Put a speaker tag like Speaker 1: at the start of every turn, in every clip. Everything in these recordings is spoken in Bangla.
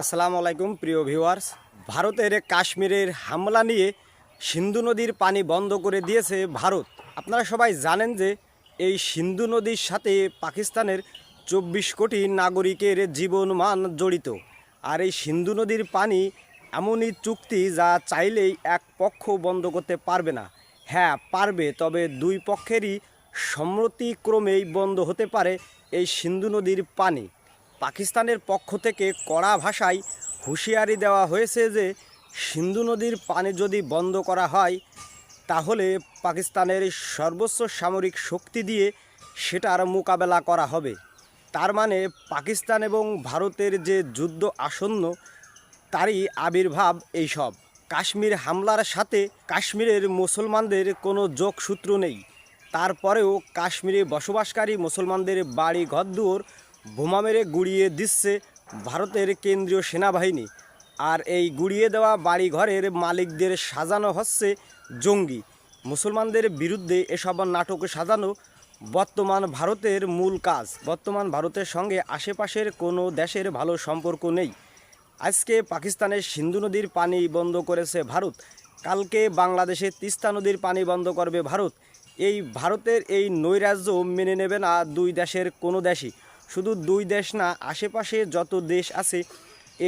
Speaker 1: আসসালামু আলাইকুম প্রিয় ভিউয়ার্স। ভারতের কাশ্মীরের হামলা নিয়ে সিন্ধু নদীর পানি বন্ধ করে দিয়েছে ভারত। আপনারা সবাই জানেন যে এই সিন্ধু নদীর সাথে পাকিস্তানের 24 কোটি নাগরিকের জীবনমান জড়িত। আর এই সিন্ধু নদীর পানি এমনই চুক্তি যা চাইলেই এক পক্ষ বন্ধ করতে পারবে না। হ্যাঁ পারবে, তবে দুই পক্ষেরই সম্মতিক্রমেই বন্ধ হতে পারে এই সিন্ধু নদীর পানি। পাকিস্তানের পক্ষ থেকে কড়া ভাষায় হুঁশিয়ারি দেওয়া হয়েছে যে সিন্ধু নদীর পানি যদি বন্ধ করা হয় তাহলে পাকিস্তানের সর্বোচ্চ সামরিক শক্তি দিয়ে সেটার মোকাবেলা করা হবে। তার মানে পাকিস্তান এবং ভারতের যে যুদ্ধ আসন্ন তারই আবির্ভাব এইসব। কাশ্মীর হামলার সাথে কাশ্মীরের মুসলমানদের কোনো যোগসূত্র নেই, তারপরেও কাশ্মীরে বসবাসকারী মুসলমানদের বাড়ি ঘরদুয়ার বোমা মেরে গুড়িয়ে দিচ্ছে ভারতের কেন্দ্রীয় সেনাবাহিনী। আর এই গুড়িয়ে দেওয়া বাড়িঘরের মালিকদের সাজানো হচ্ছে জঙ্গি। মুসলমানদের বিরুদ্ধে এসব নাটক সাজানো বর্তমান ভারতের মূল কাজ। বর্তমান ভারতের সঙ্গে আশেপাশের কোনো দেশের ভালো সম্পর্ক নেই। আজকে পাকিস্তানের সিন্ধু নদীর পানি বন্ধ করেছে ভারত, কালকে বাংলাদেশে তিস্তা নদীর পানি বন্ধ করবে ভারত। এই ভারতের এই নৈরাজ্য মেনে নেবে না দুই দেশের কোনো দেশই। শুধু দুই দেশ না, আশেপাশে যত দেশ আছে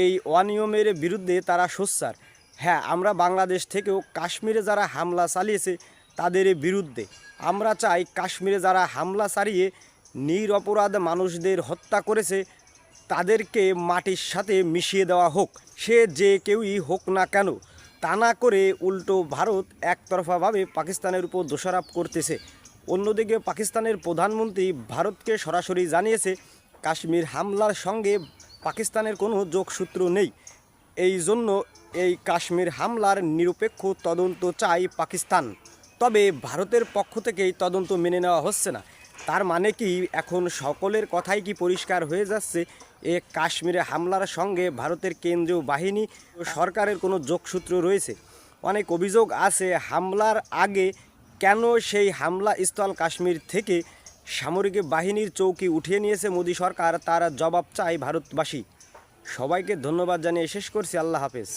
Speaker 1: এই অনিয়মের বিরুদ্ধে তারা সোচ্চার। হ্যাঁ, আমরা বাংলাদেশ থেকেও কাশ্মীরে যারা হামলা চালিয়েছে তাদের বিরুদ্ধে। আমরা চাই কাশ্মীরে যারা হামলা চালিয়ে নিরপরাধ মানুষদের হত্যা করেছে তাদেরকে মাটির সাথে মিশিয়ে দেওয়া হোক, সে যে কেউই হোক না কেন। তা না করে উল্টো ভারত একতরফাভাবে পাকিস্তানের উপর দোষারোপ করতেছে। অন্যদিকে পাকিস্তানের প্রধানমন্ত্রী ভারতকে সরাসরি জানিয়েছে কাশ্মীর হামলার সঙ্গে পাকিস্তানের কোনো যোগসূত্র নেই। এই জন্য এই কাশ্মীর হামলার নিরপেক্ষ তদন্ত চাই পাকিস্তান। তবে ভারতের পক্ষ থেকে এই তদন্ত মেনে নেওয়া হচ্ছে না। তার মানে কি এখন সকলের কথাই কি পরিষ্কার হয়ে যাচ্ছে এ কাশ্মীরে হামলার সঙ্গে ভারতের কেন্দ্রীয় বাহিনী ও সরকারের কোনো যোগসূত্র রয়েছে? অনেক অভিযোগ আছে হামলার আগে কেন সেই হামলা স্থল কাশ্মীর থেকে সামরিক বাহিনীর চৌকি উঠিয়ে নিয়েছে মোদি সরকার, তার জবাব চায় ভারতবাসী। সবাইকে ধন্যবাদ জানিয়ে শেষ করছি। আল্লাহ হাফেজ।